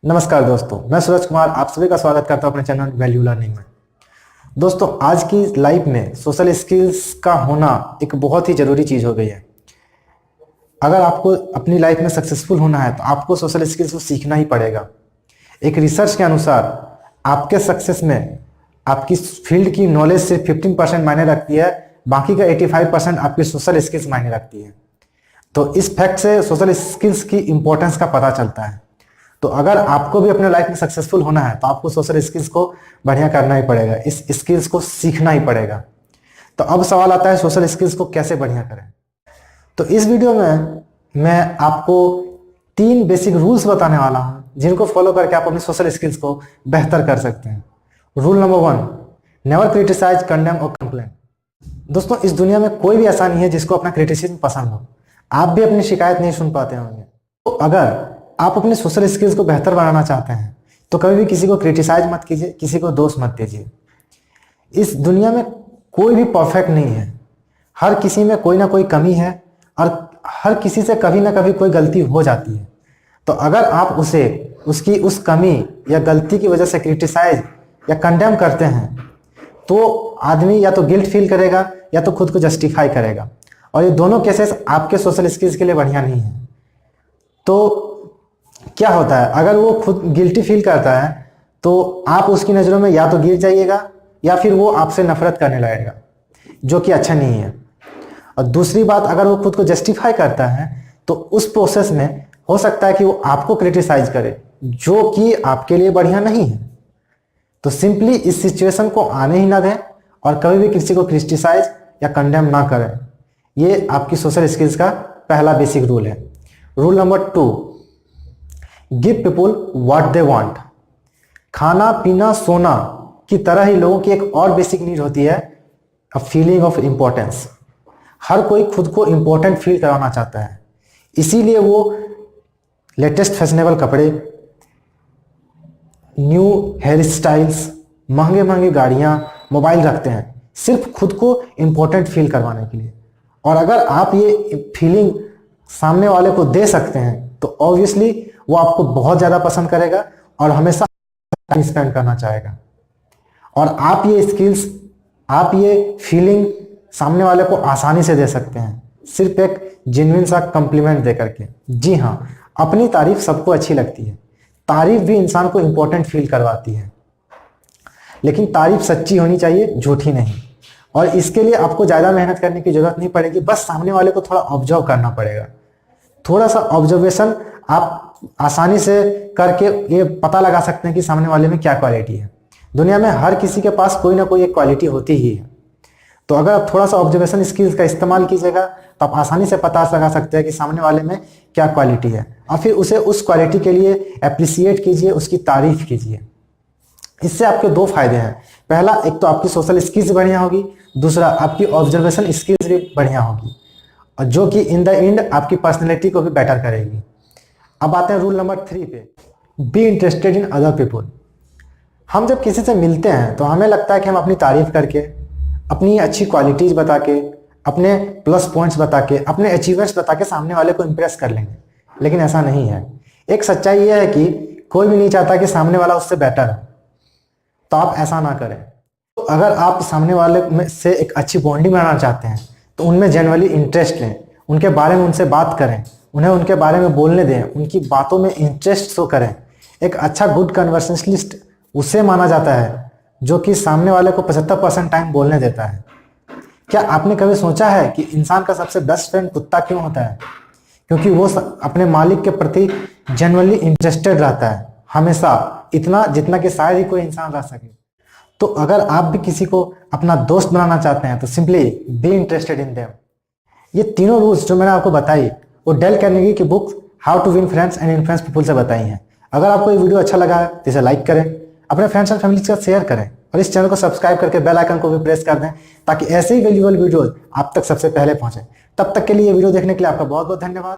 नमस्कार दोस्तों, मैं सूरज कुमार आप सभी का स्वागत करता हूं अपने चैनल वैल्यू लर्निंग में। दोस्तों, आज की लाइफ में सोशल स्किल्स का होना एक बहुत ही ज़रूरी चीज़ हो गई है। अगर आपको अपनी लाइफ में सक्सेसफुल होना है तो आपको सोशल स्किल्स को सीखना ही पड़ेगा। एक रिसर्च के अनुसार आपके सक्सेस में आपकी फील्ड की नॉलेज सिर्फ 15% मायने रखती है, बाकी का 85% आपकी सोशल स्किल्स मायने रखती है। तो इस फैक्ट से सोशल स्किल्स की इंपॉर्टेंस का पता चलता है। तो अगर आपको भी अपने लाइफ में सक्सेसफुल होना है तो आपको सोशल स्किल्स को बढ़िया करना ही पड़ेगा, इस स्किल्स को सीखना ही पड़ेगा। तो अब सवाल आता है सोशल स्किल्स को कैसे बढ़िया करें। तो इस वीडियो में मैं आपको 3 बेसिक रूल्स बताने वाला हूं जिनको फॉलो करके आप अपनी सोशल स्किल्स को बेहतर कर सकते हैं। Rule number 1, never criticise, condemn और कंप्लेन। दोस्तों, इस दुनिया में कोई भी ऐसा नहीं है जिसको अपना क्रिटिसिज्म पसंद हो। आप भी अपनी शिकायत नहीं सुन पाते होंगे। तो अगर आप अपने सोशल स्किल्स को बेहतर बनाना चाहते हैं तो कभी भी किसी को क्रिटिसाइज मत कीजिए, किसी को दोष मत दीजिए। इस दुनिया में कोई भी परफेक्ट नहीं है, हर किसी में कोई ना कोई कमी है और हर किसी से कभी ना कभी कोई गलती हो जाती है। तो अगर आप उसे उसकी उस कमी या गलती की वजह से क्रिटिसाइज या कंडेम करते हैं तो आदमी या तो गिल्ट फील करेगा या तो खुद को जस्टिफाई करेगा, और ये दोनों केसेस आपके सोशल स्किल्स के लिए बढ़िया नहीं है। तो क्या होता है, अगर वो खुद गिल्टी फील करता है तो आप उसकी नज़रों में या तो गिर जाइएगा या फिर वो आपसे नफरत करने लगेगा, जो कि अच्छा नहीं है। और दूसरी बात, अगर वो खुद को जस्टिफाई करता है तो उस प्रोसेस में हो सकता है कि वो आपको क्रिटिसाइज करे, जो कि आपके लिए बढ़िया नहीं है। तो सिंपली इस सिचुएशन को आने ही ना दें और कभी भी किसी को क्रिटिसाइज या कंडेम ना करें। ये आपकी सोशल स्किल्स का पहला बेसिक रूल है। Rule number 2, give people what they want. खाना पीना सोना की तरह ही लोगों की एक और बेसिक नीड होती है, अ फीलिंग ऑफ इंपॉर्टेंस। हर कोई खुद को इंपॉर्टेंट फील कराना चाहता है, इसीलिए वो लेटेस्ट फैशनेबल कपड़े, न्यू हेयर स्टाइल्स, महंगे महंगे गाड़ियां, मोबाइल रखते हैं सिर्फ खुद को इंपॉर्टेंट फील करवाने के लिए। और अगर आप ये फीलिंग सामने वाले को दे सकते हैं तो ऑब्वियसली वो आपको बहुत ज़्यादा पसंद करेगा और हमेशा टाइम स्पेंड करना चाहेगा। और आप ये स्किल्स, आप ये फीलिंग सामने वाले को आसानी से दे सकते हैं, सिर्फ एक जेन्युइन सा कम्प्लीमेंट दे करके। जी हाँ, अपनी तारीफ सबको अच्छी लगती है, तारीफ भी इंसान को इंपॉर्टेंट फील करवाती है, लेकिन तारीफ सच्ची होनी चाहिए, झूठी नहीं। और इसके लिए आपको ज़्यादा मेहनत करने की जरूरत नहीं पड़ेगी, बस सामने वाले को थोड़ा ऑब्जर्व करना पड़ेगा। थोड़ा सा ऑब्जर्वेशन आप आसानी से करके ये पता लगा सकते हैं कि सामने वाले में क्या क्वालिटी है। दुनिया में हर किसी के पास कोई ना कोई एक क्वालिटी होती ही है। तो अगर आप थोड़ा सा ऑब्जर्वेशन स्किल्स का इस्तेमाल कीजिएगा तो आप आसानी से पता लगा सकते हैं कि सामने वाले में क्या क्वालिटी है, और फिर उसे उस क्वालिटी के लिए अप्रिसिएट कीजिए, उसकी तारीफ कीजिए। इससे आपके 2 फायदे हैं। पहला, एक तो आपकी सोशल स्किल्स बढ़िया होगी, दूसरा आपकी ऑब्जर्वेशन स्किल्स भी बढ़िया होगी, और जो कि इन द एंड आपकी पर्सनैलिटी को भी बेटर करेगी। अब आते हैं रूल नंबर 3 पे, B interested in other people. हम जब किसी से मिलते हैं तो हमें लगता है कि हम अपनी तारीफ करके, अपनी अच्छी क्वालिटीज़ बता के, अपने प्लस पॉइंट्स बता के, अपने अचीवमेंट्स बता के सामने वाले को इम्प्रेस कर लेंगे, लेकिन ऐसा नहीं है। एक सच्चाई यह है कि कोई भी नहीं चाहता कि सामने वाला उससे बेटर हो, तो आप ऐसा ना करें। तो अगर आप सामने वाले में से एक अच्छी बॉन्डिंग बनाना चाहते हैं तो उनमें जनरली इंटरेस्ट लें, उनके बारे में उनसे बात करें, उन्हें उनके बारे में बोलने दें, उनकी बातों में इंटरेस्ट शो करें। एक अच्छा गुड कन्वर्सेशनलिस्ट उसे माना जाता है जो कि सामने वाले को 75% टाइम बोलने देता है। क्या आपने कभी सोचा है कि इंसान का सबसे बेस्ट फ्रेंड कुत्ता क्यों होता है? क्योंकि वो अपने मालिक के प्रति जनरली इंटरेस्टेड रहता है, हमेशा, इतना जितना कि शायद ही कोई इंसान रह सके। तो अगर आप भी किसी को अपना दोस्त बनाना चाहते हैं तो simply be interested in them. ये तीनों रूल्स जो मैंने आपको बताई वो डेल कार्नेगी की book how to win friends and influence people से बताई हैं। अगर आपको ये वीडियो अच्छा लगा तो इसे लाइक करें, अपने फ्रेंड्स एंड फैमिली के साथ शेयर करें, और इस चैनल को सब्सक्राइब करके बेल आइकन को भी प्रेस कर दें ताकि ऐसे ही वैल्यूएबल वीडियोज आप तक सबसे पहले पहुंचे। तब तक के लिए ये वीडियो देखने के लिए आपका बहुत बहुत धन्यवाद।